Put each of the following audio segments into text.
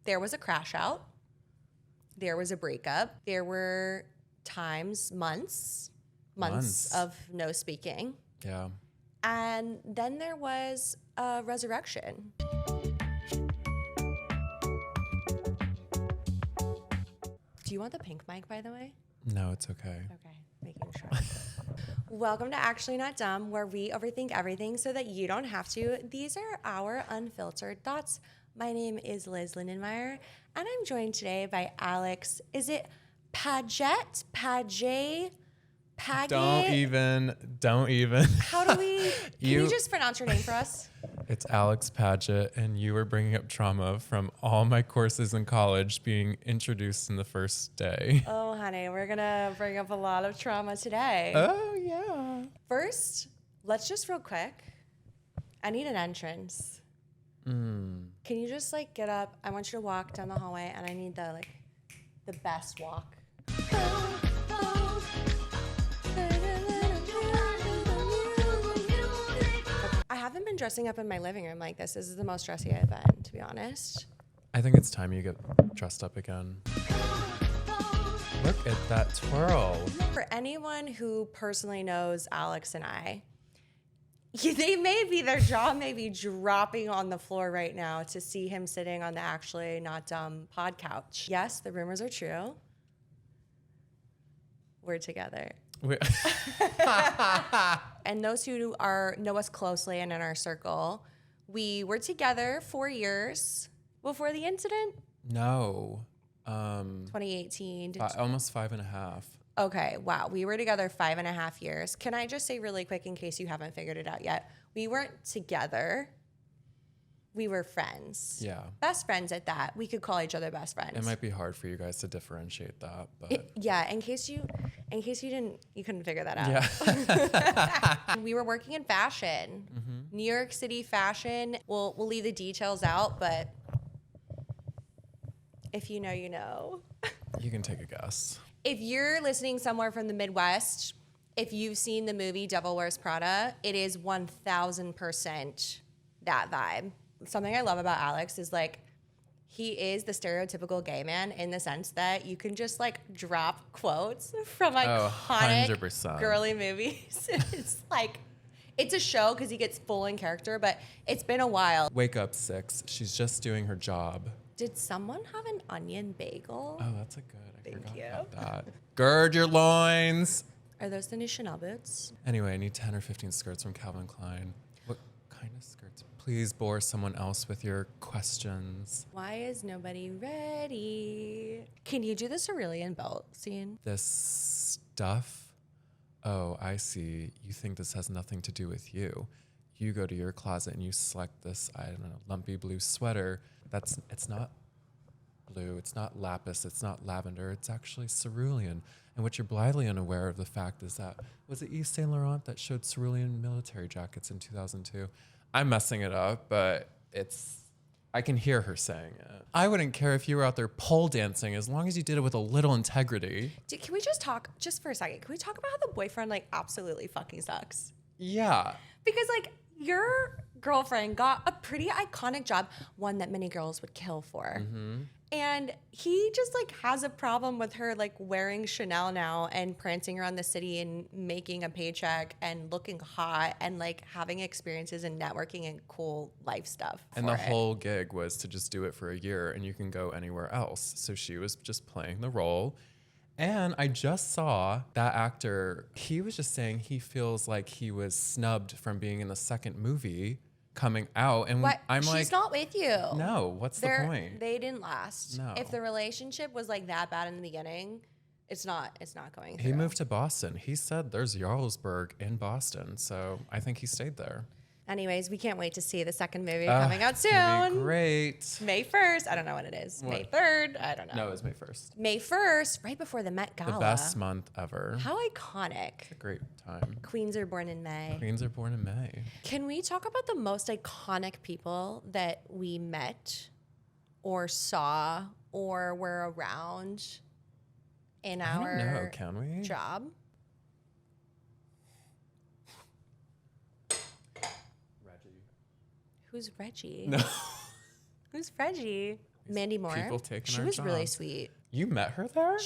there was a crash out. There was a breakup. There were times, months of no speaking. Yeah. And then there was a resurrection. Do you want the pink mic, by the way? No, it's okay. Okay, making sure. Welcome to Actually Not Dumb, where we overthink everything so that you don't have to. These are our unfiltered thoughts. My name is Liz Lindenmeyer, and I'm joined today by Alex. Is it Paget? Paget? Don't even. How do we, can you just pronounce your name for us? It's Alex Paget, and you were bringing up trauma from all my courses in college being introduced in the first day. Oh, honey, we're going to bring up a lot of trauma today. Oh, yeah. First, let's just real quick. I need an entrance. Can you just get up? I want you to walk down the hallway, and I need the best walk. I haven't been dressing up in my living room like this. This is the most dressy I've been, to be honest. I think it's time you get dressed up again. Look at that twirl. For anyone who personally knows Alex and I, their jaw may be dropping on the floor right now to see him sitting on the Actually Not Dumb pod couch. Yes, the rumors are true. We're together. And those who know us closely and in our circle, we were together 4 years before the incident. No. 2018. Almost 5.5. Okay, wow. We were together 5.5 years. Can I just say really quick, in case you haven't figured it out yet, we weren't together. We were friends. Yeah. Best friends at that. We could call each other best friends. It might be hard for you guys to differentiate that, but in case you couldn't figure that out. Yeah. We were working in fashion. New York City fashion. We'll leave the details out, but if you know, you know. You can take a guess. If you're listening somewhere from the Midwest, if you've seen the movie Devil Wears Prada, it is 1,000% that vibe. Something I love about Alex is he is the stereotypical gay man in the sense that you can just drop quotes from iconic 100%. girly movies. It's a show because he gets full in character, but it's been a while. Wake up 6. She's just doing her job. Did someone have an onion bagel? Oh, that's a good. I Thank forgot you. about that. Gird your loins. Are those the new Chanel boots? Anyway, I need 10 or 15 skirts from Calvin Klein. What kind of skirts? Please bore someone else with your questions. Why is nobody ready? Can you do the cerulean belt scene? This stuff? Oh, I see. You think this has nothing to do with you. You go to your closet and you select this, I don't know, lumpy blue sweater. It's not blue, it's not lapis, it's not lavender, it's actually cerulean. And what you're blithely unaware of the fact is that, was it Yves Saint Laurent that showed cerulean military jackets in 2002? I'm messing it up, but I can hear her saying it. I wouldn't care if you were out there pole dancing as long as you did it with a little integrity. Can we just talk, just for a second, can we talk about how the boyfriend absolutely fucking sucks? Yeah. Because your girlfriend got a pretty iconic job, one that many girls would kill for. And he just has a problem with her wearing Chanel now and prancing around the city and making a paycheck and looking hot and having experiences and networking and cool life stuff. And the whole gig was to just do it for a year and you can go anywhere else. So she was just playing the role. And I just saw that actor, he was just saying he feels like he was snubbed from being in the second movie coming out. And what? I'm She's not with you. No, what's the point? They didn't last. No. If the relationship was that bad in the beginning, it's not going through. He moved to Boston. He said there's Jarlsberg in Boston. So I think he stayed there. Anyways, we can't wait to see the second movie coming out soon. It'll be great. May 1st. I don't know when it is. What? May 3rd. I don't know. No, it was May 1st. May 1st, right before the Met Gala. The best month ever. How iconic. It's a great time. Queens are born in May. Queens are born in May. Can we talk about the most iconic people that we met or saw or were around in our I don't know, can we? job? Reggie. Who's Reggie? No. Who's Reggie? Mandy Moore. People taking She our was really jobs. sweet. You met her there?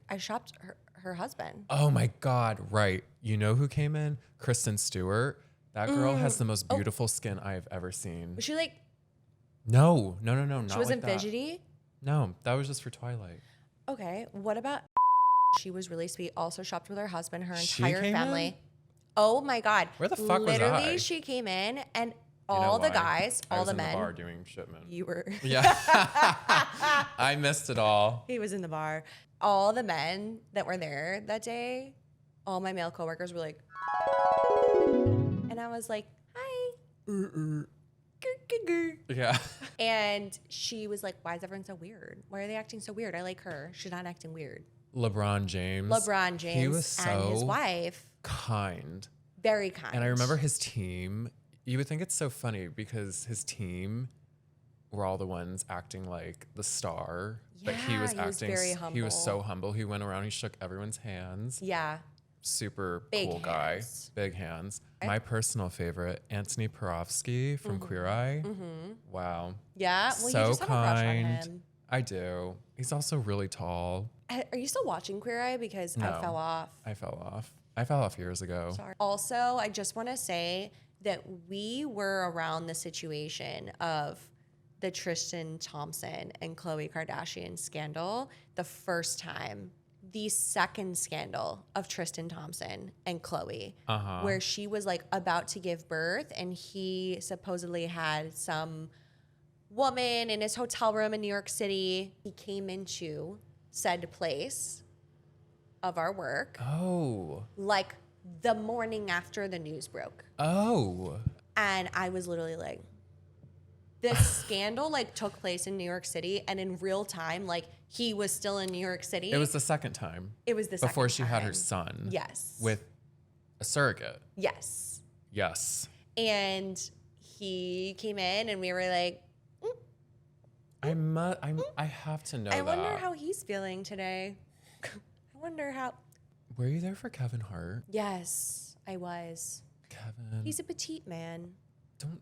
I shopped her husband. Oh my God, right. You know who came in? Kristen Stewart. That girl has the most beautiful skin I have ever seen. Was she like? No, not She wasn't like that. fidgety. No, that was just for Twilight. Okay, what about? She was really sweet. Also shopped with her husband, her She entire came family. in? Oh my God! Where the fuck was Literally, I? she came in and You know all the why? guys, I all was the in men. the bar doing shipment. You were. Yeah. I missed it all. He was in the bar. All the men that were there that day, all my male coworkers were like, and I was like, hi. Yeah. And she was like, why is everyone so weird? Why are they acting so weird? I like her. She's not acting weird. LeBron James. He was so and his wife. Kind. Very kind. And I remember his team. You would think it's so funny because his team were all the ones acting like the star. But he was acting very humble. He was so humble. He went around, he shook everyone's hands. Yeah. Super Big cool hands. guy. Big hands. My personal favorite, Anthony Porowski from Queer Eye. Wow. Yeah. Well, so you just have a crush on kind. him. I do. He's also really tall. Are you still watching Queer Eye? Because No. I fell off. I fell off years ago. Sorry. Also, I just want to say that we were around the situation of the Tristan Thompson and Khloe Kardashian scandal the first time. The second scandal of Tristan Thompson and Khloe, where she was like about to give birth and he supposedly had some woman in his hotel room in New York City. He came into said place of our work like the morning after the news broke. Oh. And I was literally like, this scandal like took place in New York City and in real time, like he was still in New York City. It was the second time. It was the second before she had her time. son. Yes. With a surrogate. Yes. Yes. And he came in and we were like, I have to know I that. wonder how he's feeling today. I wonder how. Were you there for Kevin Hart? Yes, I was. Kevin. He's a petite man. Don't.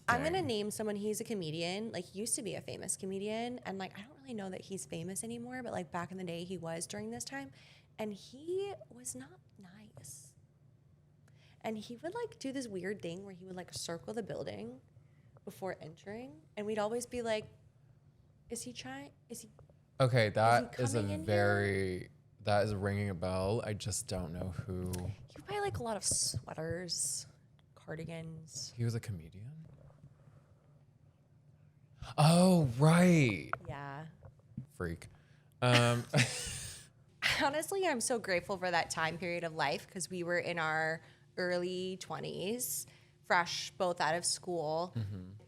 I'm going to name someone. He's a comedian. Like, he used to be a famous comedian. And, like, I don't really know that he's famous anymore. But, like, back in the day, he was during this time. And he was not nice. And he would, like, do this weird thing where he would, like, circle the building before entering. And we'd always be like, is he trying? Is he? Okay, that is a coming in very. That is ringing a bell. I just don't know who. He would buy, like, a lot of sweaters, cardigans. He was a comedian? Oh, right. Yeah. Freak. Honestly, I'm so grateful for that time period of life because we were in our early 20s, fresh, both out of school.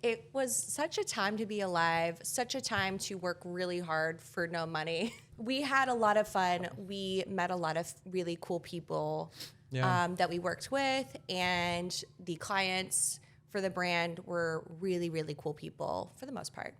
It was such a time to be alive, such a time to work really hard for no money. We had a lot of fun. We met a lot of really cool people that we worked with, and the clients for the brand were really, really cool people for the most part.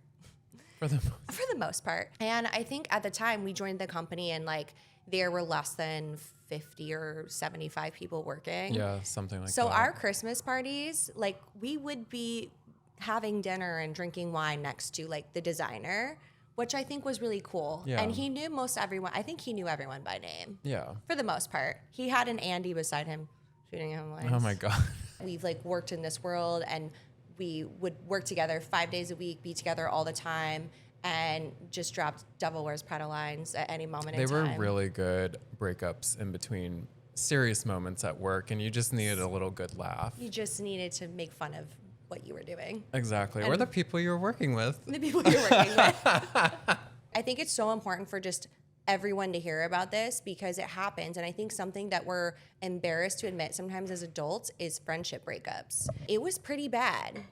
For the most part. And I think at the time we joined the company and like there were less than 50 or 75 people working. Yeah, something like that. So our Christmas parties, like we would be having dinner and drinking wine next to like the designer, which I think was really cool. Yeah. And he knew most everyone. I think he knew everyone by name. Yeah. For the most part. He had an Andy beside him shooting him lines. Oh my God. We've like worked in this world and we would work together 5 days a week, be together all the time, and just dropped Devil Wears Prada lines at any moment in time. They were really good breakups in between serious moments at work, and you just needed a little good laugh. You just needed to make fun of what you were doing. Exactly. Or the people you were working with. The people you're working with. I think it's so important for just everyone to hear about this because it happens. And I think something that we're embarrassed to admit sometimes as adults is friendship breakups. It was pretty bad.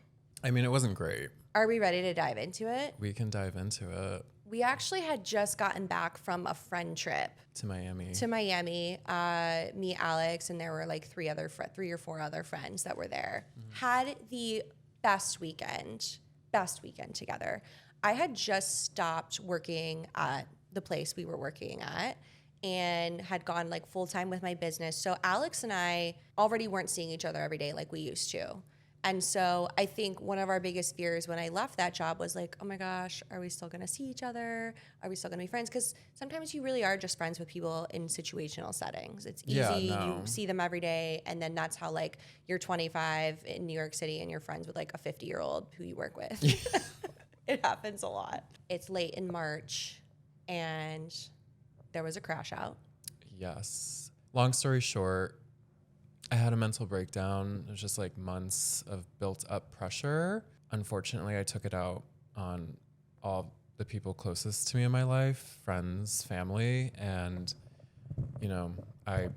I mean, it wasn't great. Are we ready to dive into it? We can dive into it. We actually had just gotten back from a friend trip To Miami. Me, Alex, and there were like three or four other friends that were there. Had the best weekend together. I had just stopped working at the place we were working at and had gone like full time with my business. So Alex and I already weren't seeing each other every day like we used to. And so I think one of our biggest fears when I left that job was like, oh my gosh, are we still gonna see each other? Are we still gonna be friends? Because sometimes you really are just friends with people in situational settings. It's easy, you see them every day, and then that's how like you're 25 in New York City and you're friends with like a 50-year-old who you work with. It happens a lot. It's late in March and there was a crash out. Yes. Long story short, I had a mental breakdown. It was just like months of built up pressure. Unfortunately, I took it out on all the people closest to me in my life, friends, family, and, you know, I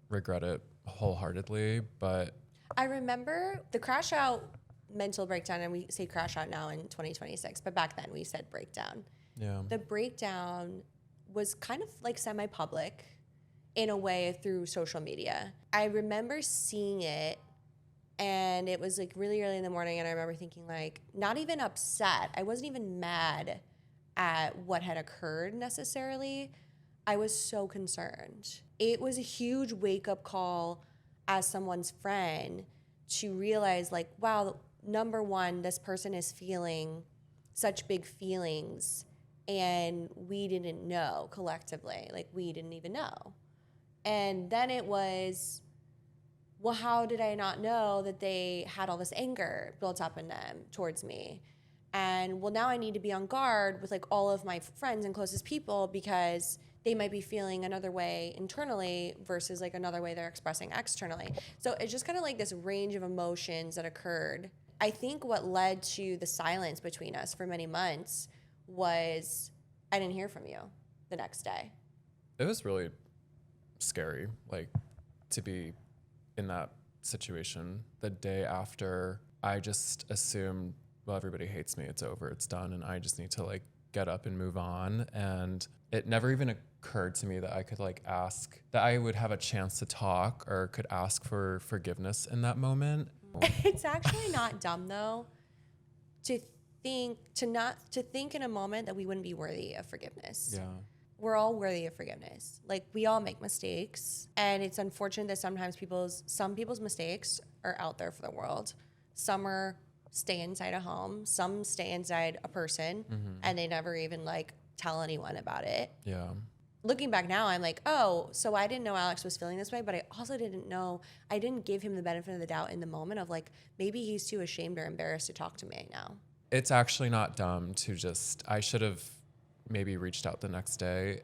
regret it wholeheartedly, but I remember the crash out mental breakdown, and we say crash out now in 2026, but back then we said breakdown. yeah. The breakdown was kind of like semi-public in a way through social media. I remember seeing it and it was like really early in the morning, and I remember thinking like, not even upset. I wasn't even mad at what had occurred necessarily. I was so concerned. It was a huge wake-up call as someone's friend to realize like, wow, number one, this person is feeling such big feelings and we didn't know collectively, like we didn't even know. And then it was, well, how did I not know that they had all this anger built up in them towards me? And well, now I need to be on guard with like all of my friends and closest people because they might be feeling another way internally versus like another way they're expressing externally. So it's just kind of like this range of emotions that occurred. I think what led to the silence between us for many months was I didn't hear from you the next day. It was really scary, like, to be in that situation. The day after, I just assumed, well, everybody hates me, it's over, it's done, and I just need to like get up and move on. And it never even occurred to me that I could like ask, that I would have a chance to talk or could ask for forgiveness in that moment. It's actually not dumb though to think in a moment that we wouldn't be worthy of forgiveness. Yeah. We're all worthy of forgiveness. Like we all make mistakes, and it's unfortunate that sometimes some people's mistakes are out there for the world. Some stay inside a home, some stay inside a person, and they never even like tell anyone about it. Yeah. Looking back now, I'm like, oh, so I didn't know Alex was feeling this way, but I also I didn't give him the benefit of the doubt in the moment of like, maybe he's too ashamed or embarrassed to talk to me now. It's actually not dumb to just, I should have maybe reached out the next day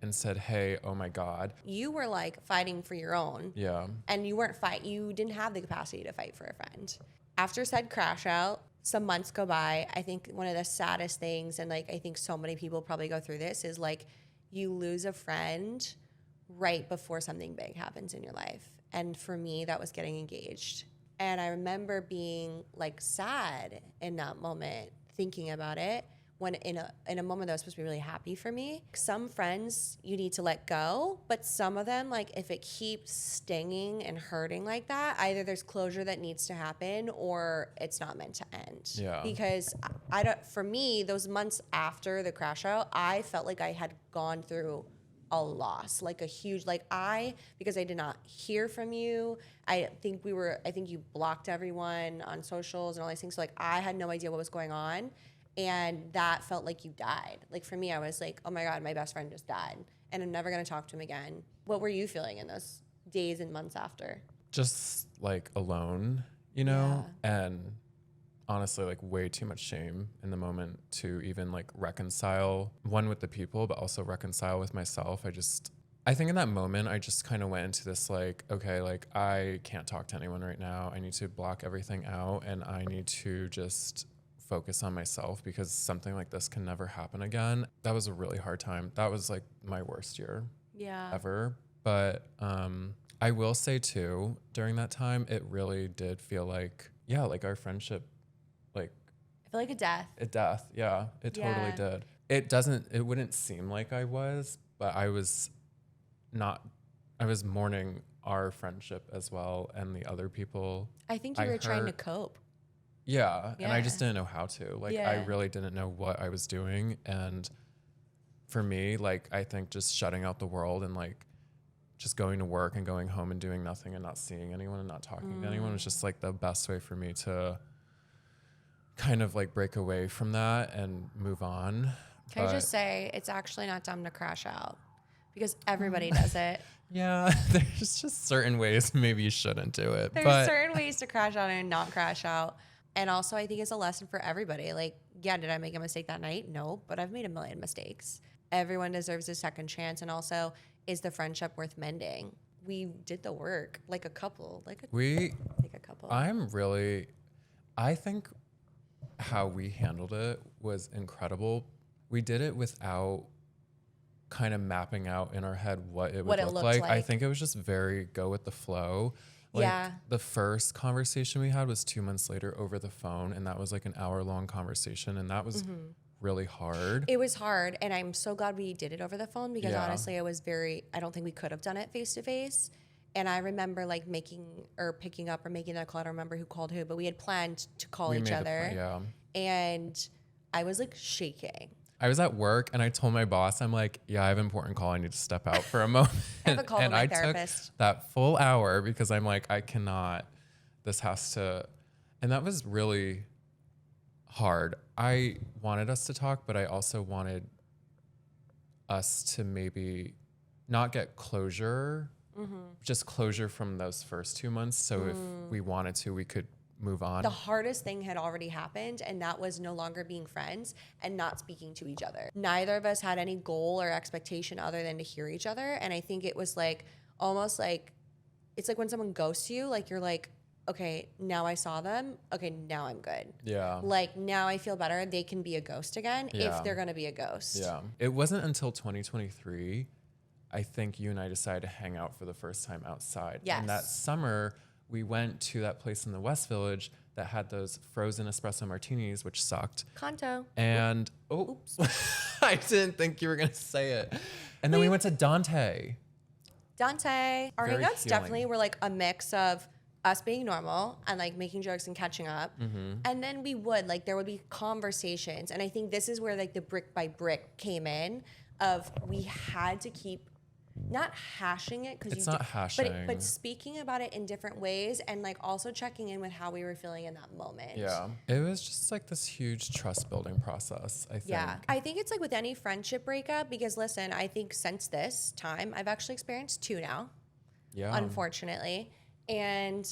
and said, hey, oh my God. You were like fighting for your own. Yeah. And you didn't have the capacity to fight for a friend. After said crash out, some months go by. I think one of the saddest things, and like I think so many people probably go through this, is like you lose a friend right before something big happens in your life. And for me, that was getting engaged. And I remember being like sad in that moment, thinking about it, when in a moment that was supposed to be really happy for me. Some friends you need to let go, but some of them, like if it keeps stinging and hurting like that, either there's closure that needs to happen or it's not meant to end. Yeah. Because for me, those months after the crash out, I felt like I had gone through a loss, like a huge, because I did not hear from you. I think you blocked everyone on socials and all these things. So like I had no idea what was going on. And that felt like you died. Like for me, I was like, oh my God, my best friend just died and I'm never gonna talk to him again. What were you feeling in those days and months after? Just like alone, you know? Yeah. And honestly, like way too much shame in the moment to even like reconcile, one with the people, but also reconcile with myself. I think in that moment, I just kind of went into this like, okay, like I can't talk to anyone right now. I need to block everything out and I need to just focus on myself because something like this can never happen again. That was a really hard time. That was like my worst year ever. But I will say too, during that time, it really did feel like, like our friendship, like I feel like a death. A death. Yeah, it totally did. It wouldn't seem like I was, but I was mourning our friendship as well and the other people. I think you were trying to cope. Yeah, and I just didn't know how to. Like, I really didn't know what I was doing. And for me, like, I think just shutting out the world and, like, just going to work and going home and doing nothing and not seeing anyone and not talking to anyone was just like the best way for me to kind of like break away from that and move on. Can I just say, it's actually not dumb to crash out because everybody does it. Yeah, there's just certain ways maybe you shouldn't do it. There's certain ways to crash out and not crash out. And also, I think it's a lesson for everybody. Like, yeah, did I make a mistake that night? No, but I've made a million mistakes. Everyone deserves a second chance. And also, is the friendship worth mending? We did the work like a couple. Like a couple. I think how we handled it was incredible. We did it without kind of mapping out in our head what it would look like. I think it was just very go with the flow. Like the first conversation we had was 2 months later over the phone, and that was like an hour-long conversation, and that was really hard. It was hard, and I'm so glad we did it over the phone because honestly, I don't think we could have done it face-to-face. And I remember like picking up or making that call. I don't remember who called who, but we had planned to call each other. And I was like shaking. I was at work and I told my boss, I'm like, yeah, I have an important call. I need to step out for a moment. I have a call with my therapist. Took that full hour because I'm like, I cannot, this has to, and that was really hard. I wanted us to talk, but I also wanted us to maybe not get closure, just closure from those first 2 months. So if we wanted to, we could move on. The hardest thing had already happened, and that was no longer being friends and not speaking to each other. Neither of us had any goal or expectation other than to hear each other. And I think it was like almost like it's like when someone ghosts you, like you're like, okay, now I saw them. Okay, now I'm good. Yeah. Like now I feel better. They can be a ghost again if they're going to be a ghost. Yeah. It wasn't until 2023, I think you and I decided to hang out for the first time outside. Yes. And that summer, we went to that place in the West Village that had those frozen espresso martinis, which sucked. Kanto. And, oops. I didn't think you were going to say it. And then we went to Dante. Our Very hangouts healing. definitely were like a mix of us being normal and like making jokes and catching up. And then there would be conversations. And I think this is where like the brick by brick came in of we had to keep not hashing it because it's not hashing, but speaking about it in different ways and like also checking in with how we were feeling in that moment. Yeah, it was just like this huge trust building process. I think. Yeah, I think it's like with any friendship breakup because listen, I think since this time I've actually experienced 2 now. Yeah, unfortunately, and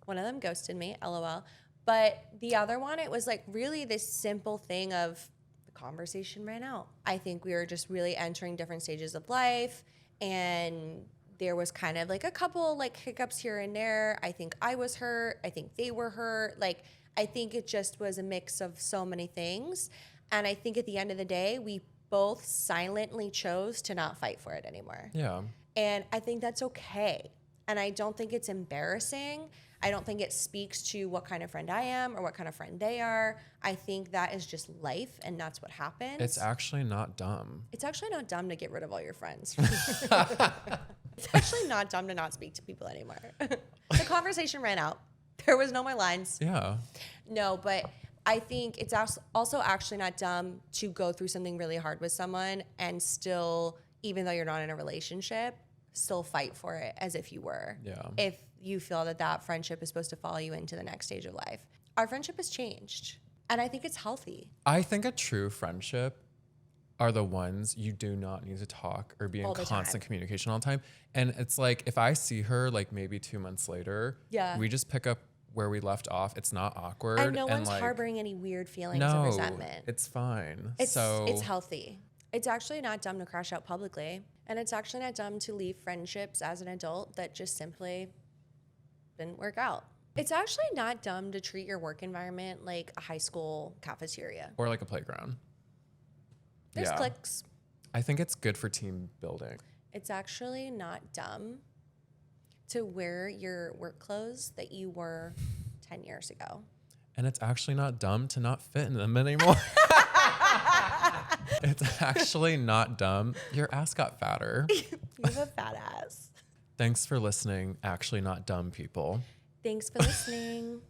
one of them ghosted me, LOL. But the other one, it was like really this simple thing of the conversation ran out. I think we were just really entering different stages of life. And there was kind of like a couple like hiccups here and there. I think I was hurt. I think they were hurt. Like, I think it just was a mix of so many things. And I think at the end of the day, we both silently chose to not fight for it anymore. Yeah. And I think that's okay. And I don't think it's embarrassing. I don't think it speaks to what kind of friend I am or what kind of friend they are. I think that is just life and that's what happens. It's actually not dumb. It's actually not dumb to get rid of all your friends. It's actually not dumb to not speak to people anymore. The conversation ran out. There was no more lines. Yeah. No, but I think it's also actually not dumb to go through something really hard with someone and still, even though you're not in a relationship, still fight for it as if you were. Yeah. If you feel that friendship is supposed to follow you into the next stage of life. Our friendship has changed, and I think it's healthy. I think a true friendship are the ones you do not need to talk or be in constant communication all the time. And it's like, if I see her like maybe 2 months later, we just pick up where we left off. It's not awkward. And no one's harboring any weird feelings of resentment. It's fine. It's healthy. It's actually not dumb to crash out publicly. And it's actually not dumb to leave friendships as an adult that just simply didn't work out. It's actually not dumb to treat your work environment like a high school cafeteria. Or like a playground. There's cliques. I think it's good for team building. It's actually not dumb to wear your work clothes that you wore 10 years ago. And it's actually not dumb to not fit in them anymore. It's actually not dumb. Your ass got fatter. You have a fat ass. Thanks for listening. Actually not dumb people. Thanks for listening.